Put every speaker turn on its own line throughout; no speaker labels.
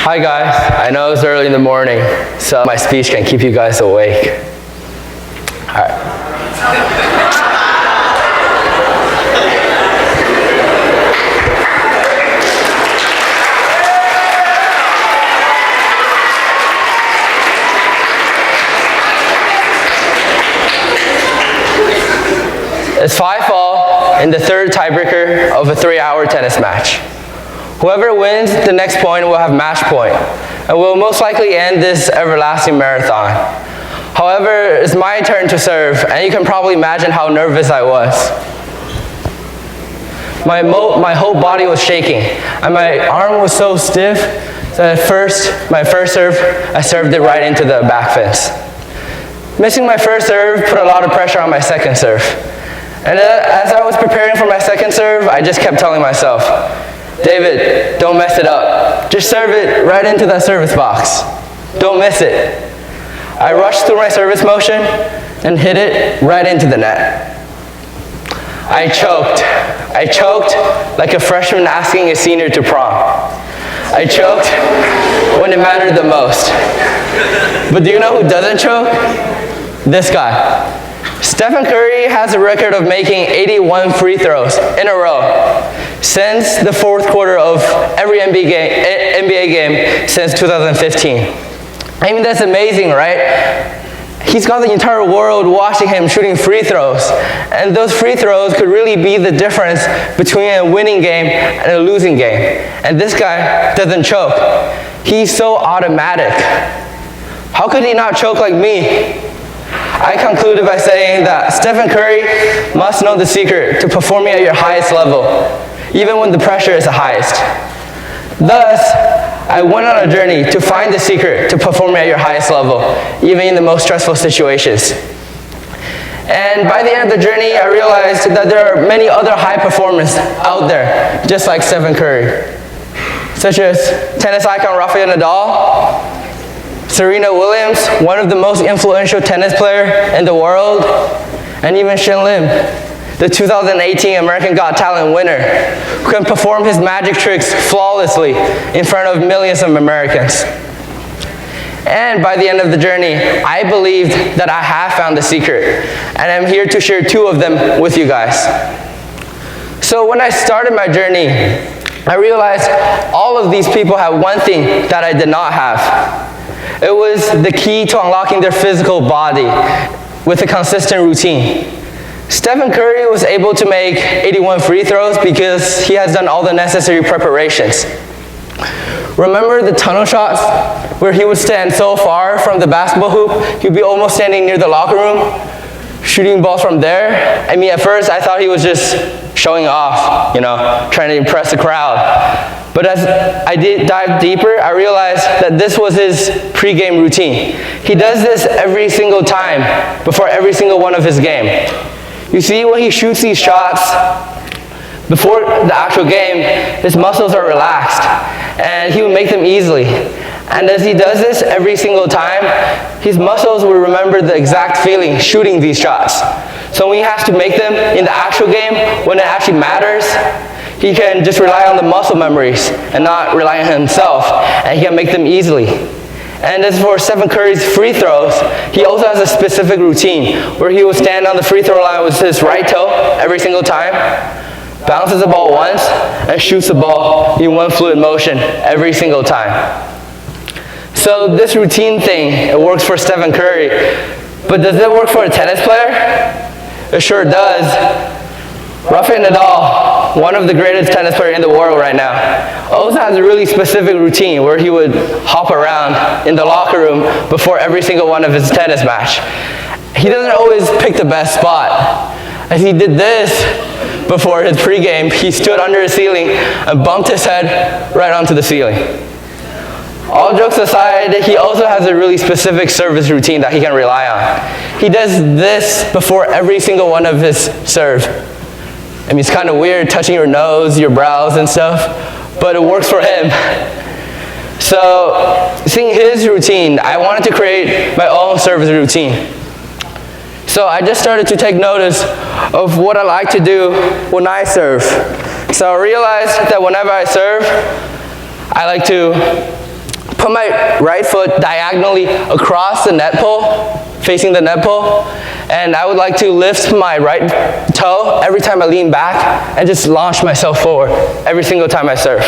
Hi guys, I know it's early in the morning, so my speech can keep you guys awake. Alright. It's 5-all in the third tiebreaker of a 3-hour tennis match. Whoever wins the next point will have match point, and will most likely end this everlasting marathon. However, it's my turn to serve, and you can probably imagine how nervous I was. My whole body was shaking, and my arm was so stiff that my first serve, I served it right into the back fence. Missing my first serve put a lot of pressure on my second serve. And as I was preparing for my second serve, I just kept telling myself, David, don't mess it up. Just serve it right into that service box. Don't miss it. I rushed through my service motion and hit it right into the net. I choked. I choked like a freshman asking a senior to prom. I choked when it mattered the most. But do you know who doesn't choke? This guy. Stephen Curry has a record of making 81 free throws in a row since the fourth quarter of every NBA game since 2015. I mean, that's amazing, right? He's got the entire world watching him shooting free throws, and those free throws could really be the difference between a winning game and a losing game. And this guy doesn't choke. He's so automatic. How could he not choke like me? I concluded by saying that Stephen Curry must know the secret to performing at your highest level, even when the pressure is the highest. Thus, I went on a journey to find the secret to performing at your highest level, even in the most stressful situations. And by the end of the journey, I realized that there are many other high performers out there, just like Stephen Curry, such as tennis icon Rafael Nadal, Serena Williams, one of the most influential tennis players in the world, and even Shin Lim, the 2018 American Got Talent winner, who can perform his magic tricks flawlessly in front of millions of Americans. And by the end of the journey, I believed that I have found the secret, and I'm here to share 2 of them with you guys. So when I started my journey, I realized all of these people have one thing that I did not have. It was the key to unlocking their physical body with a consistent routine. Stephen Curry was able to make 81 free throws because he has done all the necessary preparations. Remember the tunnel shots where he would stand so far from the basketball hoop, he'd be almost standing near the locker room, shooting balls from there? I mean, at first I thought he was just showing off, trying to impress the crowd. But as I dive deeper, I realized that this was his pregame routine. He does this every single time before every single one of his game. You see, when he shoots these shots before the actual game, his muscles are relaxed, and he will make them easily. And as he does this every single time, his muscles will remember the exact feeling shooting these shots. So when he has to make them in the actual game, when it actually matters, he can just rely on the muscle memories and not rely on himself, and he can make them easily. And as for Stephen Curry's free throws, he also has a specific routine where he will stand on the free throw line with his right toe every single time, bounces the ball once, and shoots the ball in one fluid motion every single time. So this routine thing, it works for Stephen Curry, but does it work for a tennis player? It sure does. Rafael Nadal, one of the greatest tennis players in the world right now, also has a really specific routine where he would hop around in the locker room before every single one of his tennis match. He doesn't always pick the best spot. As he did this before his pregame, he stood under a ceiling and bumped his head right onto the ceiling. All jokes aside, he also has a really specific service routine that he can rely on. He does this before every single one of his serves. I mean, it's kind of weird touching your nose, your brows and stuff, but it works for him. So, seeing his routine, I wanted to create my own service routine. So I just started to take notice of what I like to do when I serve. So I realized that whenever I serve, I like to put my right foot diagonally across the net pole, facing the net pole, and I would like to lift my right toe every time I lean back and just launch myself forward every single time I serve.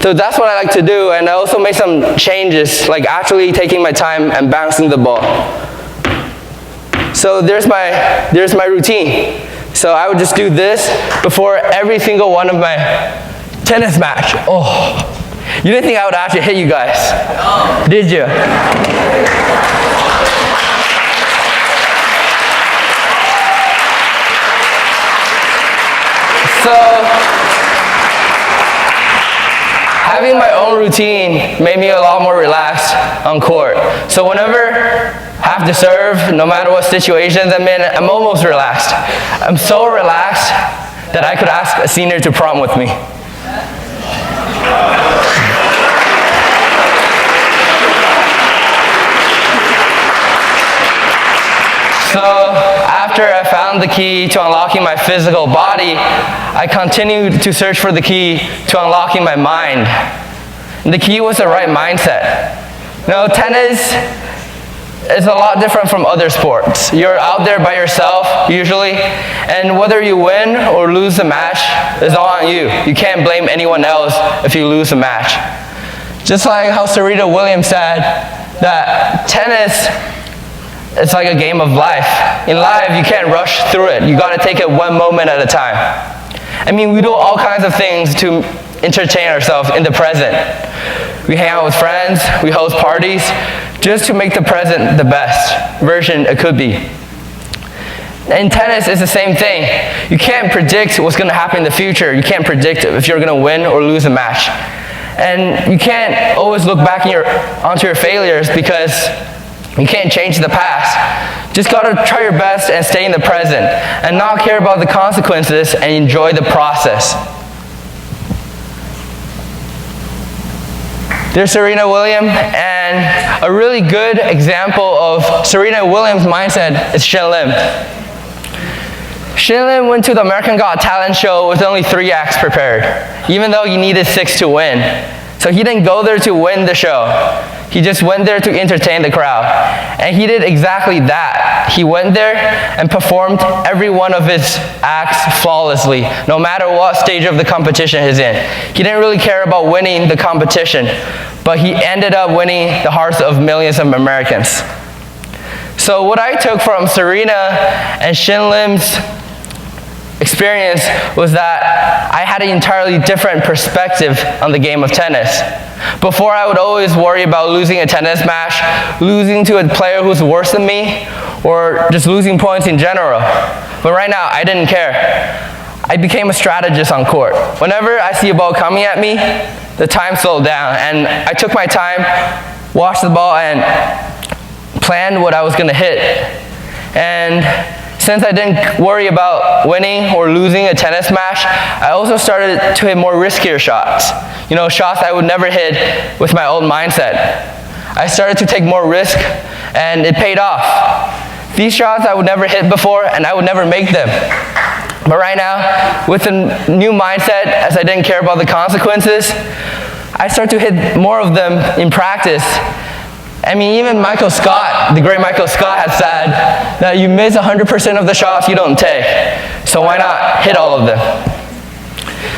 So that's what I like to do, and I also made some changes, like actually taking my time and bouncing the ball. So there's my routine. So I would just do this before every single one of my tennis match. Oh, you didn't think I would actually hit you guys, did you? So having my own routine made me a lot more relaxed on court. So whenever I have to serve, no matter what situations I'm in, I'm almost relaxed. I'm so relaxed that I could ask a senior to prom with me. So after I found the key to unlocking my physical body, I continued to search for the key to unlocking my mind. And the key was the right mindset. Now, tennis is a lot different from other sports. You're out there by yourself, usually, and whether you win or lose the match is all on you. You can't blame anyone else if you lose a match. Just like how Serena Williams said that tennis, it's like a game of life. In life, you can't rush through it. You gotta take it one moment at a time. I mean, we do all kinds of things to entertain ourselves in the present. We hang out with friends, we host parties, just to make the present the best version it could be. In tennis, it's the same thing. You can't predict what's gonna happen in the future. You can't predict if you're gonna win or lose a match. And you can't always look back onto your failures because you can't change the past. Just gotta try your best and stay in the present and not care about the consequences and enjoy the process. There's Serena Williams, and a really good example of Serena Williams' mindset is Shin Lim. Shin Lim went to the American Got Talent show with only 3 acts prepared, even though he needed 6 to win. So he didn't go there to win the show. He just went there to entertain the crowd. And he did exactly that. He went there and performed every one of his acts flawlessly, no matter what stage of the competition he's in. He didn't really care about winning the competition, but he ended up winning the hearts of millions of Americans. So what I took from Serena and Shin Lim's experience was that I had an entirely different perspective on the game of tennis. Before, I would always worry about losing a tennis match, losing to a player who's worse than me, or just losing points in general. But right now, I didn't care. I became a strategist on court. Whenever I see a ball coming at me, the time slowed down, and I took my time, watched the ball, and planned what I was going to hit. And since I didn't worry about winning or losing a tennis match, I also started to hit more riskier shots. You know, shots I would never hit with my old mindset. I started to take more risk, and it paid off. These shots I would never hit before, and I would never make them. But right now, with a new mindset, as I didn't care about the consequences, I start to hit more of them in practice. I mean, even Michael Scott, the great Michael Scott, has said that you miss 100% of the shots you don't take. So why not hit all of them?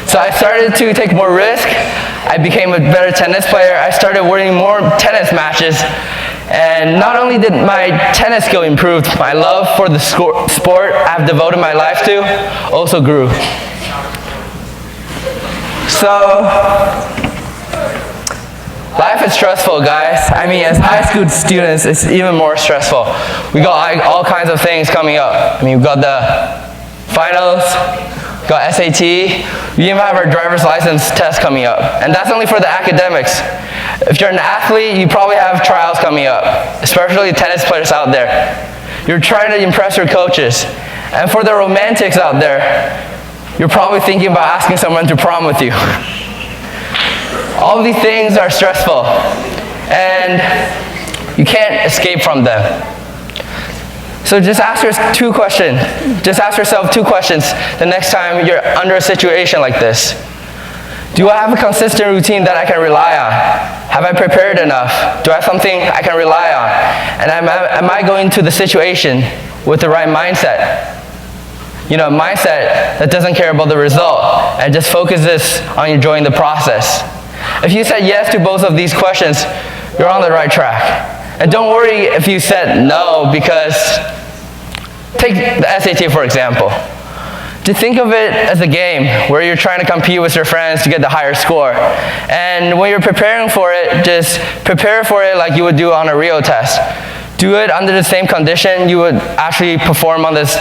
So I started to take more risk. I became a better tennis player. I started winning more tennis matches. And not only did my tennis skill improve, my love for the sport I've devoted my life to also grew. So, life is stressful, guys. I mean, as high school students, it's even more stressful. We got all kinds of things coming up. I mean, we've got the finals, got SAT, we even have our driver's license test coming up. And that's only for the academics. If you're an athlete, you probably have trials coming up, especially tennis players out there. You're trying to impress your coaches. And for the romantics out there, you're probably thinking about asking someone to prom with you. All of these things are stressful, and you can't escape from them. So just ask yourself 2 questions the next time you're under a situation like this. Do I have a consistent routine that I can rely on? Have I prepared enough? Do I have something I can rely on? And am I going to the situation with the right mindset? You know, a mindset that doesn't care about the result and just focuses on enjoying the process. If you said yes to both of these questions, you're on the right track. And don't worry if you said no, because take the SAT for example. To think of it as a game where you're trying to compete with your friends to get the higher score. And when you're preparing for it, just prepare for it like you would do on a real test. Do it under the same condition you would actually perform on this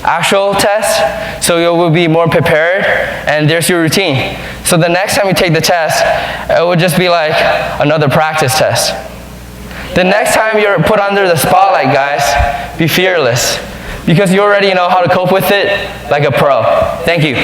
actual test, so you will be more prepared, and there's your routine. So the next time you take the test, it will just be like another practice test. The next time you're put under the spotlight, guys, be fearless, because you already know how to cope with it like a pro. Thank you.